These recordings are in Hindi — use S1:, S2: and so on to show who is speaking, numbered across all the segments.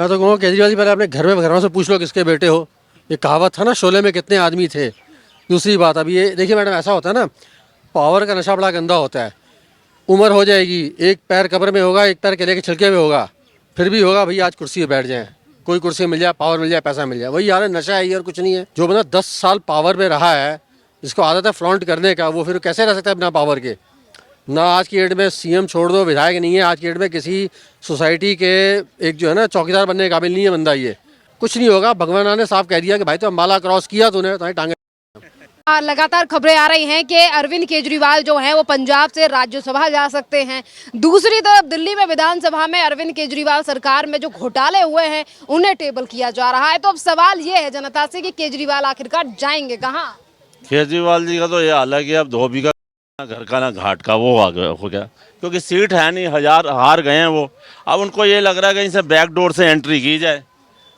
S1: मैं तो कहूँगा केजरीवाल जी पहले अपने घर में से पूछ लो किसके बेटे हो। ये कहावत था ना, शोले में कितने आदमी थे। दूसरी बात, अभी ये देखिए मैडम, ऐसा होता है ना, पावर का नशा बड़ा गंदा होता है। उम्र हो जाएगी, एक पैर कब्र में होगा, एक पैर केले के छिलके में होगा, फिर भी होगा भैया आज कुर्सी पे बैठ जाए, कोई कुर्सी मिल जाए, पावर मिल जाए, पैसा मिल जाए। वही यार नशा है ये, और कुछ नहीं है। जो बंदा 10 साल पावर में रहा है, जिसको आदत है फ्लॉन्ट करने का, वो फिर कैसे रह सकता है बिना पावर के। ना आज की डेट में सीएम छोड़ दो, विधायक नहीं है आज की डेट में, किसी सोसाइटी के एक जो है ना चौकीदार बनने के काबिल नहीं है बंदा। ये कुछ नहीं होगा। भगवान ने साफ कह दिया कि भाई तो अम्बाला क्रॉस किया तूने तो टांगे।
S2: लगातार खबरें आ रही हैं कि अरविंद केजरीवाल जो हैं वो पंजाब से राज्यसभा जा सकते हैं। दूसरी तरफ दिल्ली में विधानसभा में अरविंद केजरीवाल सरकार में जो घोटाले हुए हैं उन्हें टेबल किया जा रहा है। तो अब सवाल ये है जनता से कि केजरीवाल आखिरकार जाएंगे कहाँ।
S3: केजरीवाल जी का तो ये हाल है कि अब धोबी का घर का ना घाट का वो हो गया, क्योंकि सीट है नहीं, हजार हार गए हैं वो। अब उनको ये लग रहा है कि इनसे बैक डोर से एंट्री की जाए।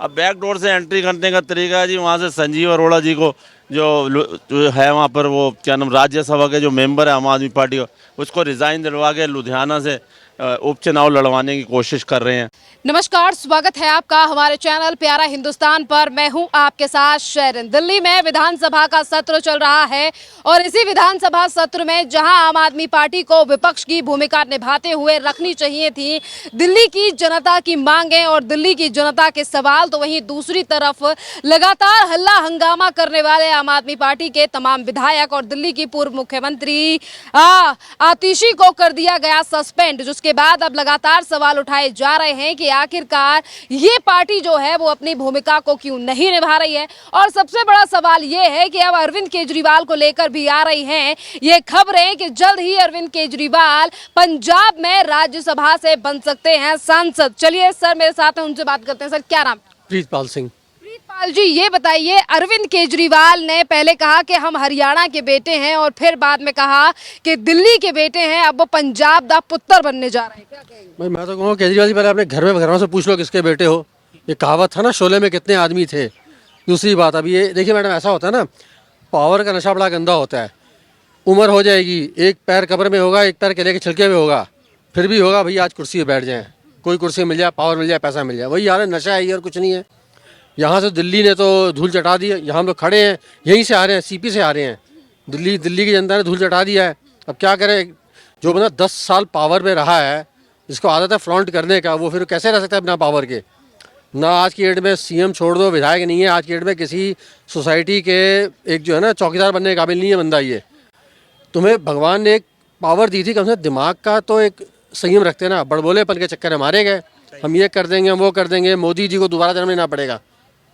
S3: अब बैक डोर से एंट्री करने का तरीका है जी, वहाँ से संजीव अरोड़ा जी को जो है वहाँ पर वो क्या नाम राज्यसभा के जो मेंबर है आम आदमी पार्टी का, उसको रिज़ाइन दिलवा के लुधियाना से उपचुनाव लड़वाने की कोशिश कर रहे हैं।
S2: नमस्कार, स्वागत है आपका हमारे चैनल प्यारा हिंदुस्तान पर। मैं हूं आपके साथ शेरन। दिल्ली में विधानसभा का सत्र चल रहा है और इसी विधानसभा सत्र में जहां आम आदमी पार्टी को विपक्ष की भूमिका निभाते हुए रखनी चाहिए थी दिल्ली की जनता की मांगें और दिल्ली की जनता के सवाल, तो वहीं दूसरी तरफ लगातार हल्ला हंगामा करने वाले आम आदमी पार्टी के तमाम विधायक और दिल्ली की पूर्व मुख्यमंत्री आतिशी को कर दिया गया सस्पेंड, जिसके बाद अब लगातार सवाल उठाए जा रहे हैं कि आखिरकार ये पार्टी जो है वो अपनी भूमिका को क्यों नहीं निभा रही है। और सबसे बड़ा सवाल ये है कि अब अरविंद केजरीवाल को लेकर भी आ रही हैं ये खबरें कि जल्द ही अरविंद केजरीवाल पंजाब में राज्यसभा से बन सकते हैं सांसद। चलिए सर मेरे साथ हैं, उनसे बात करते हैं। सर क्या नाम?
S1: प्रीतपाल सिंह।
S2: प्रीतपाल जी, ये बताइए, अरविंद केजरीवाल ने पहले कहा कि हम हरियाणा के बेटे हैं और फिर बाद में कहा कि दिल्ली के बेटे हैं, अब वो पंजाब दा पुत्र बनने जा रहे हैं। क्या कहेंगे?
S1: भाई मैं तो कहूँगा केजरीवाल जी पहले अपने घर में से पूछ लो किसके बेटे हो। ये कहावत था ना, शोले में कितने आदमी थे। दूसरी बात, अभी ये देखिए मैडम, ऐसा होता है ना, पावर का नशा बड़ा गंदा होता है। उम्र हो जाएगी, एक पैर कब्र में होगा, एक पैर केले के छिलके में होगा, फिर भी होगा भैया आज कुर्सी पे बैठ जाए, कोई कुर्सी मिल जाए, पावर मिल जाए, पैसा मिल जाए। वही यार नशा है ये, और कुछ नहीं है। यहाँ से दिल्ली ने तो धूल चटा दी है। यहाँ हम लोग खड़े हैं, यहीं से आ रहे हैं, सीपी से आ रहे हैं। दिल्ली की जनता ने धूल चटा दिया है। अब क्या करें, जो बंदा 10 साल पावर में रहा है, जिसको आदत है फ्लॉन्ट करने का, वो फिर कैसे रह सकता है बिना पावर के। ना आज की डेट में सीएम छोड़ दो, विधायक नहीं है आज की डेट में, किसी सोसाइटी के एक जो है ना चौकीदार बनने के काबिल नहीं है बंदा। ये तुम्हें भगवान ने एक पावर दी थी, कम से कम दिमाग का तो एक संयम रखते ना। बड़बोलेपन के चक्कर में मारे गए, हम ये कर देंगे, हम वो कर देंगे, मोदी जी को दोबारा जन्म लेना पड़ेगा।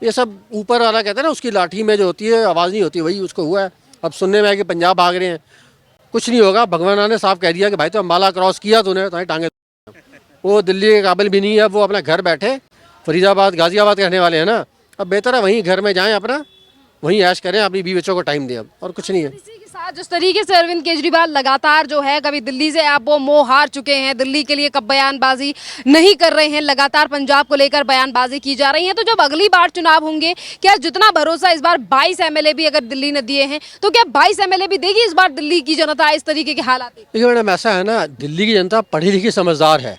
S1: ये सब ऊपर वाला कहते हैं ना, उसकी लाठी में जो होती है आवाज़ नहीं होती, वही उसको हुआ है। अब सुनने में आया कि पंजाब भाग रहे हैं। कुछ नहीं होगा। भगवान ने साफ कह दिया कि भाई तो अम्बाला क्रॉस किया तूने तो टांगे। वो दिल्ली के काबिल भी नहीं है। वो अपना घर बैठे फरीदाबाद गाजियाबाद के रहने वाले हैं ना। अब बेहतर है वहीं घर में जाएं, अपना वहीं ऐश करें, अपनी बीवी बच्चों को टाइम दें, अब और कुछ नहीं है।
S2: इसी के साथ जिस तरीके से अरविंद केजरीवाल लगातार जो है, कभी दिल्ली से आप वो मोह हार चुके हैं, दिल्ली के लिए कब बयानबाजी नहीं कर रहे हैं, लगातार पंजाब को लेकर बयानबाजी की जा रही है। तो जब अगली बार चुनाव होंगे, क्या जितना भरोसा इस बार 22 एमएलए भी अगर दिल्ली ने दिए हैं, तो क्या 22 एमएलए भी देगी इस बार दिल्ली की जनता इस तरीके के हालात?
S1: देखिए मैडम, ऐसा है ना, दिल्ली की जनता पढ़ी लिखी समझदार है।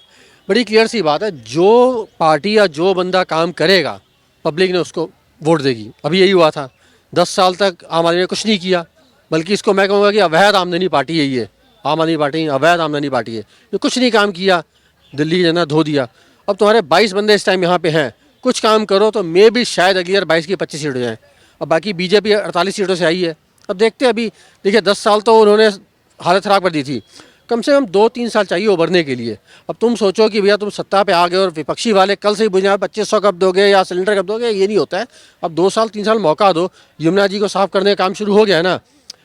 S1: बड़ी क्लियर सी बात है, जो पार्टी या जो बंदा काम करेगा पब्लिक ने उसको वोट देगी। अभी यही हुआ था। 10 साल तक आम आदमी ने कुछ नहीं किया, बल्कि इसको मैं कहूँगा कि अवैध आमदनी पार्टी है ये। आम आदमी पार्टी अवैध आमदनी पार्टी है, ये कुछ नहीं काम किया, दिल्ली की जनता धो दिया। अब तुम्हारे 22 बंदे इस टाइम यहाँ पे हैं, कुछ काम करो तो मे भी शायद अगली बार 22 की 25 सीट हो जाए। अब बाकी बीजेपी 48 सीटों से आई है। अब देखते हैं। अभी देखिए 10 साल तो उन्होंने हालत ख़राब कर दी थी, कम से कम 2-3 साल चाहिए उभरने के लिए। अब तुम सोचो कि भैया तुम सत्ता पे आ गए और विपक्षी वाले कल से ही बुझा 2500 कब दोगे या सिलेंडर कब दोगे, ये नहीं होता है। अब 2-3 साल मौका दो। यमुना जी को साफ़ करने का काम शुरू हो गया है ना।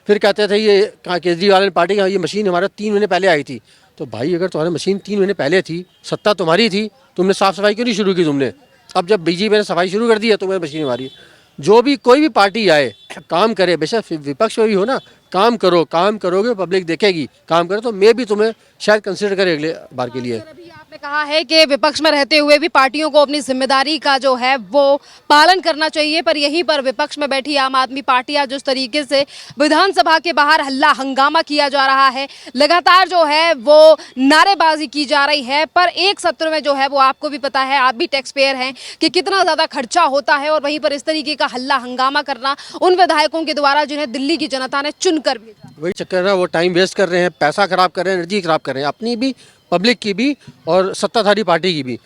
S1: फिर कहते थे ये केजरीवाल पार्टी का ये मशीन हमारे 3 महीने पहले आई थी। तो भाई अगर तुम्हारी मशीन 3 महीने पहले थी, सत्ता तुम्हारी थी, तुमने साफ़ सफाई क्यों नहीं शुरू की तुमने? अब जब बीजेपी ने सफाई शुरू कर दी है, तुम्हें मशीन हमारी। जो भी कोई भी पार्टी आए काम करे, बेशक विपक्ष में भी हो ना, काम करो, काम करोगे पब्लिक देखेगी। काम करो तो मैं भी तुम्हें शायद कंसिडर करे अगले बार के लिए।
S2: अभी आपने आपने कहा है कि विपक्ष में रहते हुए भी पार्टियों को अपनी जिम्मेदारी का जो है वो पालन करना चाहिए, पर यहीं पर विपक्ष में बैठी आम आदमी पार्टी आज जिस तरीके से विधानसभा के बाहर हल्ला हंगामा किया जा रहा है, लगातार जो है वो नारेबाजी की जा रही है, पर एक सत्र में जो है वो आपको भी पता है, आप भी टैक्स पेयर हैं, कि कितना ज़्यादा खर्चा होता है, और वहीं पर इस तरीके का हल्ला हंगामा करना उन विधायकों के द्वारा जिन्हें दिल्ली की जनता ने चुन कर भेजा।
S1: वही चक्कर है, वो टाइम वेस्ट कर रहे हैं, पैसा खराब कर रहे हैं, एनर्जी खराब कर रहे हैं, अपनी भी, पब्लिक की भी और सत्ताधारी पार्टी की भी।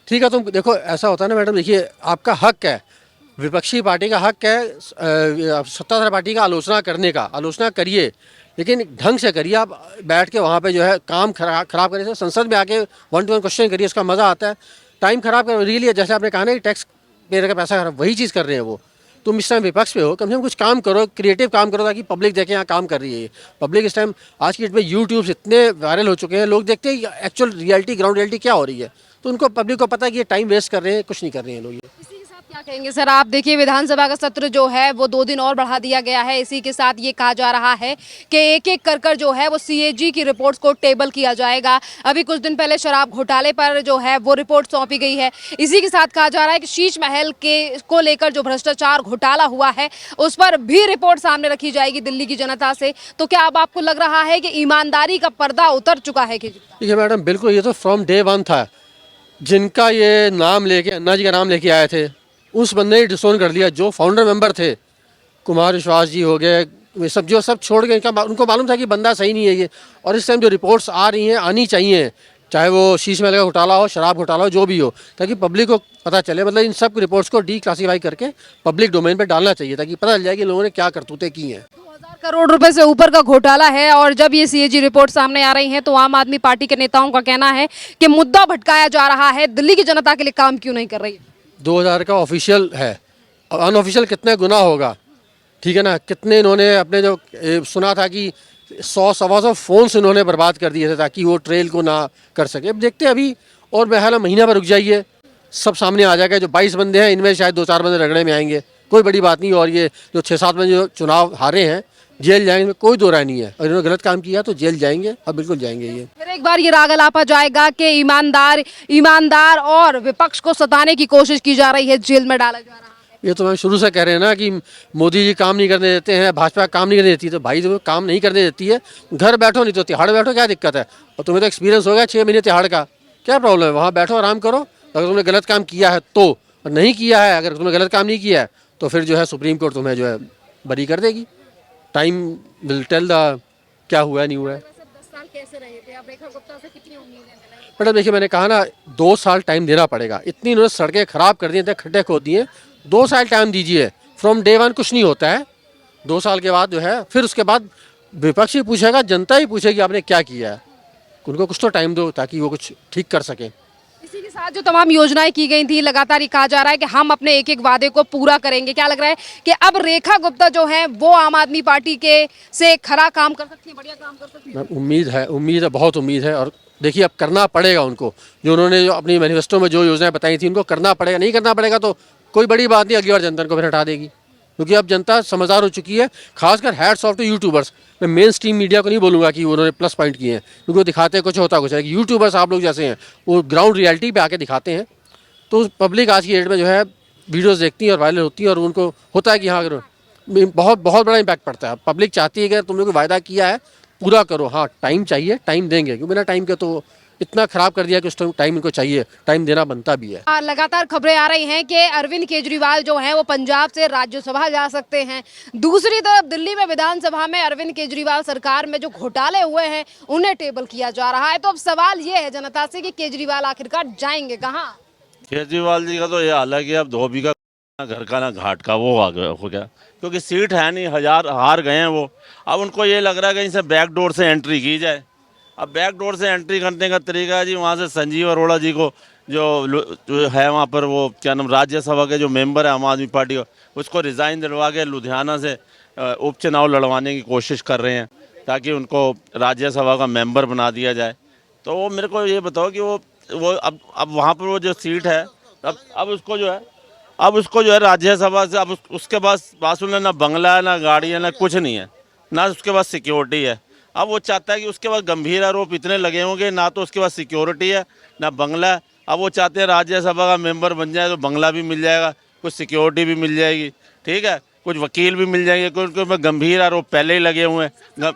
S1: ठीक है, तुम देखो ऐसा होता है ना मैडम, देखिए आपका हक है, विपक्षी पार्टी का हक है सत्ताधारी पार्टी का आलोचना करने का, आलोचना करिए, लेकिन ढंग से करिए। आप बैठ के वहाँ पे जो है काम खराब करिए, संसद में आके 1 to 1 क्वेश्चन करिए, उसका मज़ा आता है। टाइम खराब कर रियली, जैसे आपने कहा ना कि टैक्स पेयर का पैसा खराब, वही चीज़ कर रहे हैं वो। तुम इस टाइम विपक्ष पे हो, कम से कम कुछ काम करो, क्रिएटिव काम करो, ताकि पब्लिक देखे यहाँ काम कर रही है ये पब्लिक। इस टाइम आज की डेट में यूट्यूब इतने वायरल हो चुके हैं, लोग देखते हैं एक्चुअल रियलिटी, ग्राउंड रियलिटी क्या हो रही है, तो उनको, पब्लिक को पता है कि ये टाइम वेस्ट कर रहे हैं, कुछ नहीं कर रहे हैं लोग। ये
S2: इसी के साथ क्या कहेंगे सर आप? देखिए विधानसभा का सत्र जो है वो 2 दिन और बढ़ा दिया गया है। इसी के साथ ये कहा जा रहा है कि एक एक कर जो है वो सीएजी की रिपोर्ट्स को टेबल किया जाएगा। अभी कुछ दिन पहले शराब घोटाले पर जो है वो रिपोर्ट सौंपी गई है। इसी के साथ कहा जा रहा है कि शीश महल के को लेकर जो भ्रष्टाचार घोटाला हुआ है उस पर भी रिपोर्ट सामने रखी जाएगी दिल्ली की जनता से। तो क्या अब आपको लग रहा है कि ईमानदारी का पर्दा उतर चुका है?
S1: देखिए मैडम, बिल्कुल, ये तो फ्रॉम डे 1 था। जिनका ये नाम लेके, अन्ना जी का नाम लेके आए थे, उस बंदे ने डिसोन कर दिया। जो फाउंडर मेंबर थे, कुमार विश्वास जी हो गए, वे सब जो सब छोड़ गए, उनको मालूम था कि बंदा सही नहीं है ये। और इस टाइम जो रिपोर्ट्स आ रही हैं, आनी चाहिए, चाहे वो शीश महल का घोटाला हो, शराब घोटाला हो, जो भी हो, ताकि पब्लिक को पता चले। मतलब इन सब रिपोर्ट्स को डीक्लासीफाई करके पब्लिक डोमेन पर डालना चाहिए, ताकि पता चल जाए कि लोगों ने क्या करतूतें की हैं।
S2: 2000 करोड़ रुपए से ऊपर का घोटाला है, और जब ये सीएजी रिपोर्ट सामने आ रही है तो आम आदमी पार्टी के नेताओं का कहना है कि मुद्दा भटकाया जा रहा है, दिल्ली की जनता के लिए काम क्यों नहीं कर रही है?
S1: 2000 का ऑफिशियल है, अनऑफिशियल कितना गुना होगा, ठीक है ना। कितने इन्होंने अपने जो सुना था कि 100-125 फ़ोन्स इन्होंने बर्बाद कर दिए थे ताकि वो ट्रेल को ना कर सके। अब देखते हैं अभी, और बहरहाल महीना पर रुक जाइए, सब सामने आ जाएगा। जो 22 बंदे हैं, इनमें शायद 2-4 बंदे रगड़े में आएंगे, कोई बड़ी बात नहीं। और ये जो 6-7 बंदे जो चुनाव हारे हैं, जेल जाएंगे, कोई दो राय नहीं है। और इन्होंने गलत काम किया तो जेल जाएंगे, और बिल्कुल जाएंगे। ये
S2: फिर एक बार ये राग अलापा जाएगा कि ईमानदार और विपक्ष को सताने की कोशिश की जा रही है, जेल में डाला जा रहा है।
S1: ये तो मैं शुरू से कह रहे हैं ना कि मोदी जी काम नहीं करने देते हैं, भाजपा काम नहीं करने देती है। तो भाई जब काम नहीं करने देती है, घर बैठो, नहीं तो तिहाड़ बैठो, क्या दिक्कत है? और तुम्हें तो एक्सपीरियंस हो गया 6 महीने तिहाड़ का, क्या प्रॉब्लम है? वहाँ बैठो, आराम करो। अगर तुमने गलत काम किया है तो, और नहीं किया है, अगर तुमने गलत काम नहीं किया है तो फिर जो है सुप्रीम कोर्ट तुम्हें जो है बरी कर देगी। टाइम विल टेल द क्या हुआ है, नहीं हुआ है।
S2: 10 साल कैसे रहे थे आप? रेखा गुप्ता से कितनी उम्मीदें थी?
S1: मैडम देखिए, मैंने कहा ना, 2 साल टाइम देना पड़ेगा। इतनी इन्होंने सड़कें खराब कर दी हैं, खड्डे खोद दिए, 2 साल टाइम दीजिए। फ्रॉम डे 1 कुछ नहीं होता है। 2 साल के बाद जो है, फिर उसके बाद विपक्ष ही पूछेगा, जनता ही पूछेगी आपने क्या किया है। उनको कुछ तो टाइम दो ताकि वो कुछ ठीक कर सकें।
S2: इसी के साथ जो तमाम योजनाएं की गई थी, लगातार ये कहा जा रहा है कि हम अपने एक एक वादे को पूरा करेंगे। क्या लग रहा है कि अब रेखा गुप्ता जो है वो आम आदमी पार्टी के से खरा काम कर सकती है, बढ़िया काम कर सकती है?
S1: उम्मीद है, बहुत उम्मीद है। और देखिए, अब करना पड़ेगा उनको, जो उन्होंने जो अपनी मैनिफेस्टो में जो योजनाएं बताई थी, उनको करना पड़ेगा। नहीं करना पड़ेगा तो कोई बड़ी बात नहीं, अगली बार जनता को फिर हटा देगी, क्योंकि अब जनता समझदार हो चुकी है। खासकर हैट्स ऑफ टू यूट्यूबर्स। मैं मेन स्ट्रीम मीडिया को नहीं बोलूँगा कि उन्होंने प्लस पॉइंट किए हैं, क्योंकि वो दिखाते कुछ होता कुछ है। कि यूट्यूबर्स आप लोग जैसे हैं, वो ग्राउंड रियलिटी पे आके दिखाते हैं, तो पब्लिक आज की डेट में जो है वीडियोस देखती है और वायरल होती है, और उनको होता है कि हाँ, अगर बहुत बहुत बड़ा इम्पैक्ट पड़ता है। पब्लिक चाहती है कि तुमने कोई वायदा किया है पूरा करो। हाँ, टाइम चाहिए, टाइम देंगे, क्योंकि बिना टाइम के तो इतना खराब कर दिया कि उस टाइम इनको चाहिए, टाइम देना बनता भी है।
S2: लगातार खबरें आ रही हैं कि अरविंद केजरीवाल जो हैं वो पंजाब से राज्यसभा जा सकते हैं। दूसरी तरफ दिल्ली में विधानसभा में अरविंद केजरीवाल सरकार में जो घोटाले हुए हैं उन्हें टेबल किया जा रहा है। तो अब सवाल ये है जनता से कि केजरीवाल आखिरकार जाएंगे कहाँ?
S3: केजरीवाल जी का तो ये हाल है कि अब धोबी का घर का ना घाट का वो हो गया, क्योंकि सीट है नहीं, 1000 हार गए हैं वो। अब उनको ये लग रहा है कहीं से बैक डोर से एंट्री की जाए। अब बैक डोर से एंट्री करने का तरीका है जी, वहाँ से संजीव अरोड़ा जी को जो है वहाँ पर, वो क्या नाम, राज्यसभा के जो मेंबर है आम आदमी पार्टी का, उसको रिज़ाइन दिलवा के लुधियाना से उपचुनाव लड़वाने की कोशिश कर रहे हैं, ताकि उनको राज्यसभा का मेंबर बना दिया जाए। तो वो मेरे को ये बताओ कि वो अब वहाँ पर वो जो सीट है, अब उसको जो है राज्यसभा से, अब उसके पास सुनना, ना बंगला है, ना गाड़ी है, ना कुछ नहीं है, ना उसके पास सिक्योरिटी है। अब वो चाहता है कि उसके पास गंभीर आरोप इतने लगे होंगे, ना तो उसके पास सिक्योरिटी है ना बंगला है। अब वो चाहते हैं राज्यसभा का मेंबर बन जाए तो बंगला भी मिल जाएगा, कुछ सिक्योरिटी भी मिल जाएगी, ठीक है, कुछ वकील भी मिल जाएंगे, क्योंकि उनके गंभीर आरोप पहले ही लगे हुए हैं।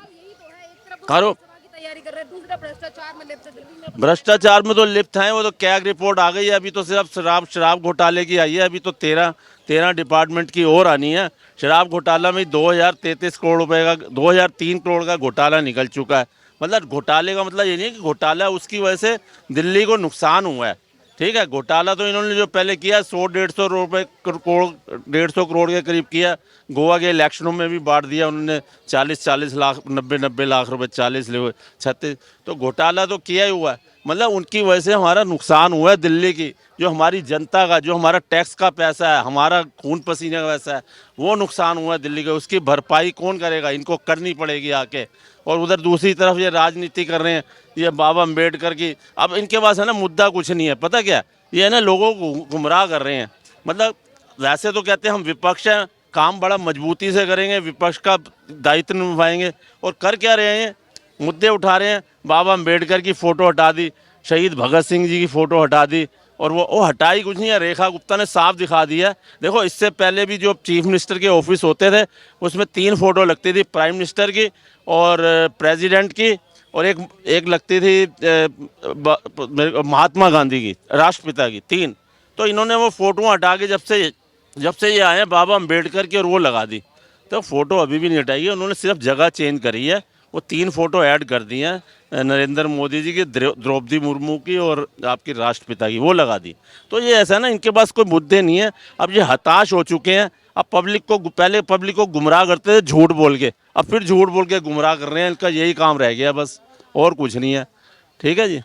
S3: आरोप
S2: की तैयारी कर रहे हैं, दूसरा भ्रष्टाचार में लिप्त है, दिल्ली में
S3: भ्रष्टाचार में तो लिप्त हैं वो, तो कैग रिपोर्ट आ गई है, अभी तो सिर्फ शराब घोटाले की आई है, अभी तो 13 डिपार्टमेंट की और आनी है। शराब घोटाला में 2033 करोड़ रुपए का, 2003 करोड़ का घोटाला निकल चुका है। मतलब घोटाले का मतलब ये नहीं है कि घोटाला उसकी वजह से दिल्ली को नुकसान हुआ है, ठीक है। घोटाला तो इन्होंने जो पहले किया 100-150 रुपये करोड़, 150 करोड़ के करीब किया। गोवा के इलेक्शनों में भी बांट दिया उन्होंने, 40 लाख, 90 लाख रुपए, 40 ले 36। तो घोटाला तो किया ही हुआ है। मतलब उनकी वजह से हमारा नुकसान हुआ है दिल्ली की, जो हमारी जनता का, जो हमारा टैक्स का पैसा है, हमारा खून पसीने का पैसा है, वो नुकसान हुआ है दिल्ली का। उसकी भरपाई कौन करेगा? इनको करनी पड़ेगी आके। और उधर दूसरी तरफ ये राजनीति कर रहे हैं, ये बाबा अम्बेडकर की। अब इनके पास है ना मुद्दा कुछ नहीं है, पता क्या, ये है ना लोगों को गुमराह कर रहे हैं। मतलब वैसे तो कहते हैं हम विपक्ष हैं, काम बड़ा मजबूती से करेंगे, विपक्ष का दायित्व निभाएंगे, और कर क्या रहे हैं? मुद्दे उठा रहे हैं। बाबा अम्बेडकर की फ़ोटो हटा दी, शहीद भगत सिंह जी की फ़ोटो हटा दी, और वो हटाई कुछ नहीं है। रेखा गुप्ता ने साफ दिखा दिया। देखो इससे पहले भी जो चीफ मिनिस्टर के ऑफिस होते थे उसमें 3 फ़ोटो लगती थी, प्राइम मिनिस्टर की और प्रेसिडेंट की, और एक लगती थी महात्मा गांधी की, राष्ट्रपिता की, 3। तो इन्होंने वो फ़ोटो हटा के जब से ये आए हैं बाबा अम्बेडकर की, और वो लगा दी। तो फ़ोटो अभी भी नहीं हटाई है उन्होंने, सिर्फ जगह चेंज करी है। वो 3 फ़ोटो ऐड कर दी हैं, नरेंद्र मोदी जी की, द्रौपदी मुर्मू की, और आपकी राष्ट्रपिता की, वो लगा दी। तो ये ऐसा है ना, इनके पास कोई मुद्दे नहीं है। अब ये हताश हो चुके हैं। अब पहले पब्लिक को गुमराह करते थे झूठ बोल के, अब फिर झूठ बोल के गुमराह कर रहे हैं। इनका यही काम रह गया बस, और कुछ नहीं है। ठीक है जी।